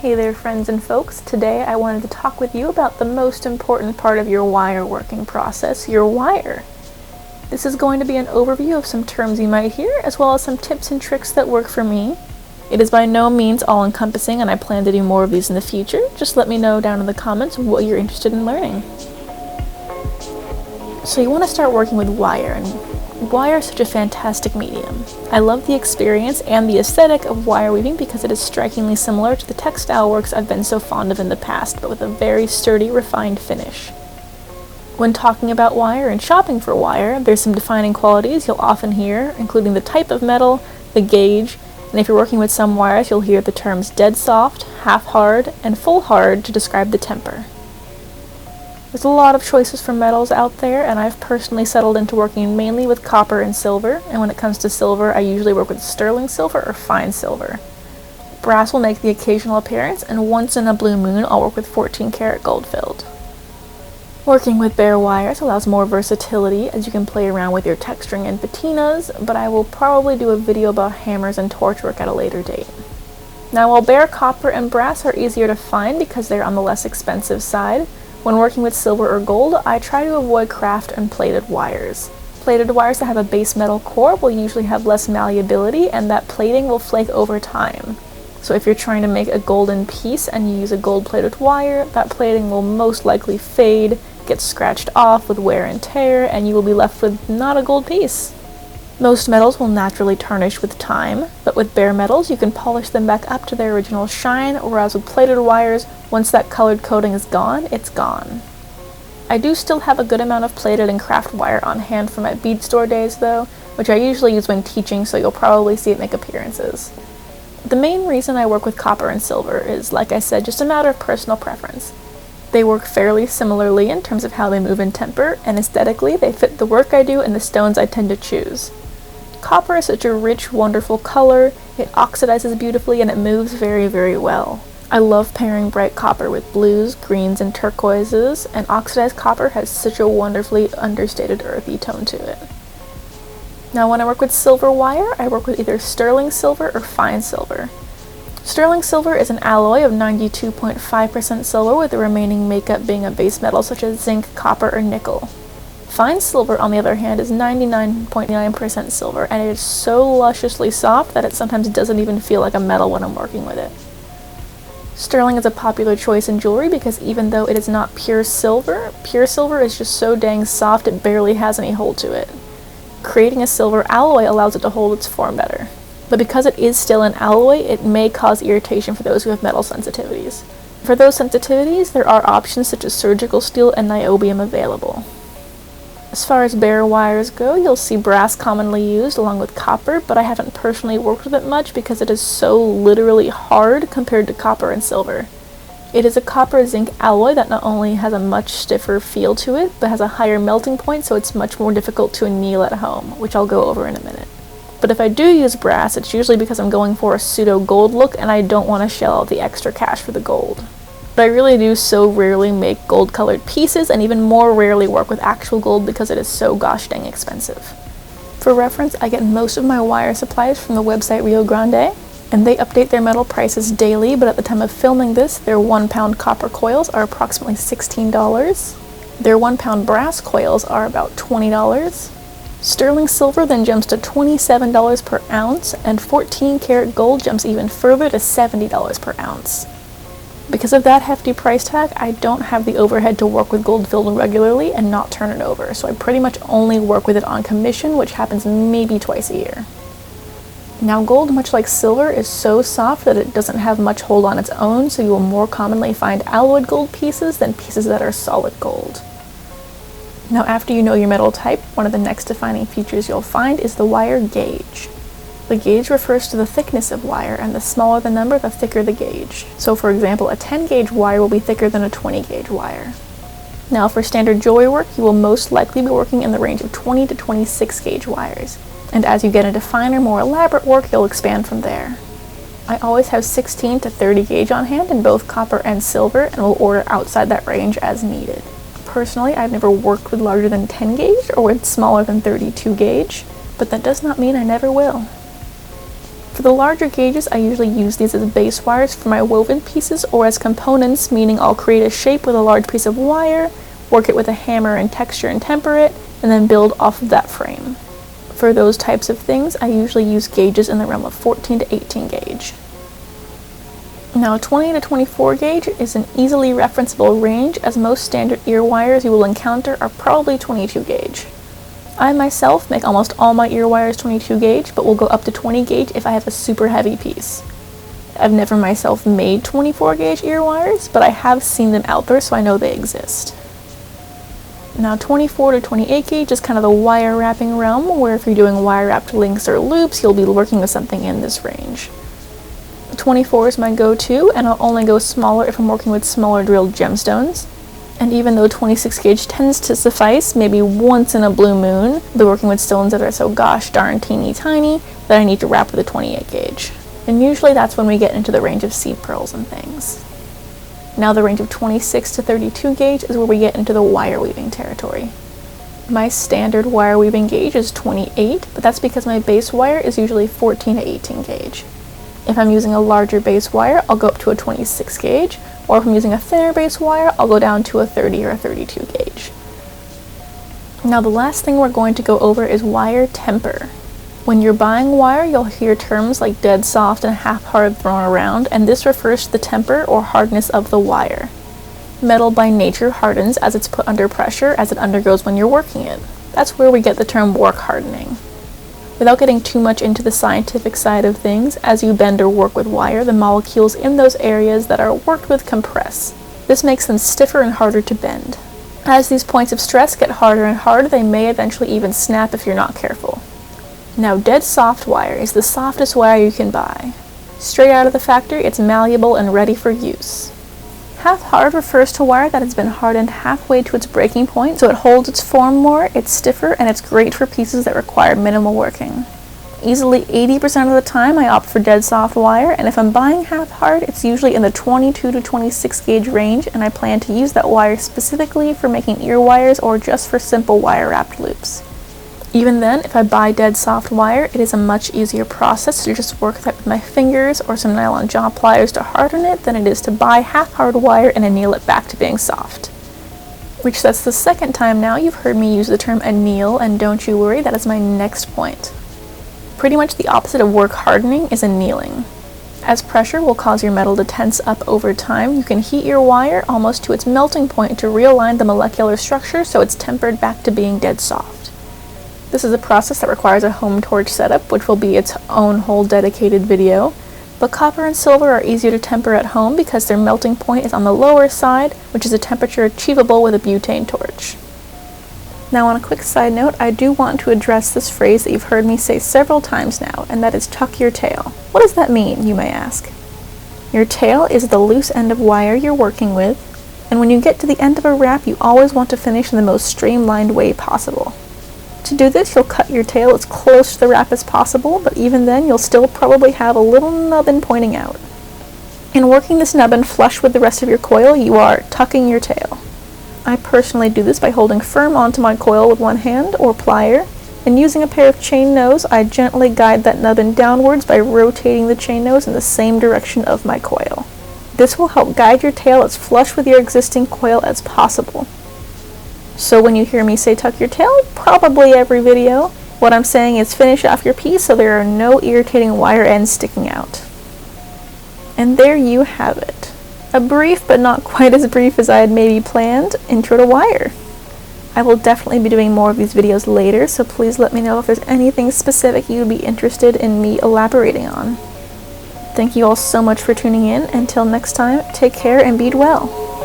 Hey there friends and folks, today I wanted to talk with you about the most important part of your wire working process, your wire. This is going to be an overview of some terms you might hear, as well as some tips and tricks that work for me. It is by no means all-encompassing and I plan to do more of these in the future. Just let me know down in the comments what you're interested in learning. So you want to start working with wire, and wire is such a fantastic medium. I love the experience and the aesthetic of wire weaving because it is strikingly similar to the textile works I've been so fond of in the past, but with a very sturdy, refined finish. When talking about wire and shopping for wire, there's some defining qualities you'll often hear, including the type of metal, the gauge, and if you're working with some wires, you'll hear the terms dead soft, half hard, and full hard to describe the temper. There's a lot of choices for metals out there, and I've personally settled into working mainly with copper and silver, and when it comes to silver, I usually work with sterling silver or fine silver. Brass will make the occasional appearance, and once in a blue moon, I'll work with 14 karat gold filled. Working with bare wires allows more versatility, as you can play around with your texturing and patinas, but I will probably do a video about hammers and torch work at a later date. Now, while bare copper and brass are easier to find because they're on the less expensive side, when working with silver or gold, I try to avoid craft and plated wires. Plated wires that have a base metal core will usually have less malleability, and that plating will flake over time. So if you're trying to make a golden piece and you use a gold plated wire, that plating will most likely fade, get scratched off with wear and tear, and you will be left with not a gold piece. Most metals will naturally tarnish with time, but with bare metals you can polish them back up to their original shine, whereas with plated wires, once that colored coating is gone, it's gone. I do still have a good amount of plated and craft wire on hand from my bead store days though, which I usually use when teaching, so you'll probably see it make appearances. The main reason I work with copper and silver is, like I said, just a matter of personal preference. They work fairly similarly in terms of how they move in temper, and aesthetically they fit the work I do and the stones I tend to choose. Copper is such a rich, wonderful color, it oxidizes beautifully, and it moves very, very well. I love pairing bright copper with blues, greens, and turquoises, and oxidized copper has such a wonderfully understated earthy tone to it. Now when I work with silver wire, I work with either sterling silver or fine silver. Sterling silver is an alloy of 92.5% silver, with the remaining makeup being a base metal such as zinc, copper, or nickel. Fine silver, on the other hand, is 99.9% silver, and it is so lusciously soft that it sometimes doesn't even feel like a metal when I'm working with it. Sterling is a popular choice in jewelry because even though it is not pure silver is just so dang soft it barely has any hold to it. Creating a silver alloy allows it to hold its form better. But because it is still an alloy, it may cause irritation for those who have metal sensitivities. For those sensitivities, there are options such as surgical steel and niobium available. As far as bare wires go, you'll see brass commonly used along with copper, but I haven't personally worked with it much because it is so literally hard compared to copper and silver. It is a copper zinc alloy that not only has a much stiffer feel to it, but has a higher melting point, so it's much more difficult to anneal at home, which I'll go over in a minute. But if I do use brass, it's usually because I'm going for a pseudo gold look and I don't want to shell out the extra cash for the gold. But I really do so rarely make gold colored pieces, and even more rarely work with actual gold because it is so gosh dang expensive. For reference, I get most of my wire supplies from the website Rio Grande, and they update their metal prices daily, but at the time of filming this, their 1 pound copper coils are approximately $16. Their 1 pound brass coils are about $20. Sterling silver then jumps to $27 per ounce, and 14 karat gold jumps even further to $70 per ounce. Because of that hefty price tag, I don't have the overhead to work with gold filled regularly and not turn it over, so I pretty much only work with it on commission, which happens maybe twice a year. Now gold, much like silver, is so soft that it doesn't have much hold on its own, so you will more commonly find alloyed gold pieces than pieces that are solid gold. Now after you know your metal type, one of the next defining features you'll find is the wire gauge. The gauge refers to the thickness of wire, and the smaller the number, the thicker the gauge. So for example, a 10 gauge wire will be thicker than a 20 gauge wire. Now for standard jewelry work, you will most likely be working in the range of 20 to 26 gauge wires. And as you get into finer, more elaborate work, you'll expand from there. I always have 16 to 30 gauge on hand in both copper and silver, and will order outside that range as needed. Personally, I've never worked with larger than 10 gauge or with smaller than 32 gauge, but that does not mean I never will. For the larger gauges, I usually use these as base wires for my woven pieces or as components, meaning I'll create a shape with a large piece of wire, work it with a hammer and texture and temper it, and then build off of that frame. For those types of things, I usually use gauges in the realm of 14 to 18 gauge. Now 20 to 24 gauge is an easily referenceable range, as most standard ear wires you will encounter are probably 22 gauge. I myself make almost all my ear wires 22 gauge, but will go up to 20 gauge if I have a super heavy piece. I've never myself made 24 gauge ear wires, but I have seen them out there, so I know they exist. Now 24 to 28 gauge is kind of the wire wrapping realm, where if you're doing wire wrapped links or loops, you'll be working with something in this range. 24 is my go-to, and I'll only go smaller if I'm working with smaller drilled gemstones. And even though 26 gauge tends to suffice, maybe once in a blue moon, I'll be working with stones that are so gosh darn teeny tiny that I need to wrap with a 28 gauge. And usually that's when we get into the range of seed pearls and things. Now the range of 26 to 32 gauge is where we get into the wire weaving territory. My standard wire weaving gauge is 28, but that's because my base wire is usually 14 to 18 gauge. If I'm using a larger base wire, I'll go up to a 26 gauge, or if I'm using a thinner base wire, I'll go down to a 30 or a 32 gauge. Now the last thing we're going to go over is wire temper. When you're buying wire, you'll hear terms like dead soft and half hard thrown around, and this refers to the temper or hardness of the wire. Metal by nature hardens as it's put under pressure as it undergoes when you're working it. That's where we get the term work hardening. Without getting too much into the scientific side of things, as you bend or work with wire, the molecules in those areas that are worked with compress. This makes them stiffer and harder to bend. As these points of stress get harder and harder, they may eventually even snap if you're not careful. Now, dead soft wire is the softest wire you can buy. Straight out of the factory, it's malleable and ready for use. Half hard refers to wire that has been hardened halfway to its breaking point, so it holds its form more, it's stiffer, and it's great for pieces that require minimal working. Easily 80% of the time I opt for dead soft wire, and if I'm buying half hard, it's usually in the 22 to 26 gauge range, and I plan to use that wire specifically for making ear wires or just for simple wire wrapped loops. Even then, if I buy dead soft wire, it is a much easier process to just work that with my fingers or some nylon jaw pliers to harden it than it is to buy half hard wire and anneal it back to being soft. Which that's the second time now you've heard me use the term anneal, and don't you worry, that is my next point. Pretty much the opposite of work hardening is annealing. As pressure will cause your metal to tense up over time, you can heat your wire almost to its melting point to realign the molecular structure so it's tempered back to being dead soft. This is a process that requires a home torch setup, which will be its own whole dedicated video, but copper and silver are easier to temper at home because their melting point is on the lower side, which is a temperature achievable with a butane torch. Now, on a quick side note, I do want to address this phrase that you've heard me say several times now, and that is tuck your tail. What does that mean, you may ask? Your tail is the loose end of wire you're working with, and when you get to the end of a wrap, you always want to finish in the most streamlined way possible. To do this, you'll cut your tail as close to the wrap as possible, but even then, you'll still probably have a little nubbin pointing out. In working this nubbin flush with the rest of your coil, you are tucking your tail. I personally do this by holding firm onto my coil with one hand or plier, and using a pair of chain nose, I gently guide that nubbin downwards by rotating the chain nose in the same direction of my coil. This will help guide your tail as flush with your existing coil as possible. So when you hear me say tuck your tail, probably every video, what I'm saying is finish off your piece so there are no irritating wire ends sticking out. And there you have it. A brief, but not quite as brief as I had maybe planned, intro to wire. I will definitely be doing more of these videos later, so please let me know if there's anything specific you'd be interested in me elaborating on. Thank you all so much for tuning in. Until next time, take care and be well.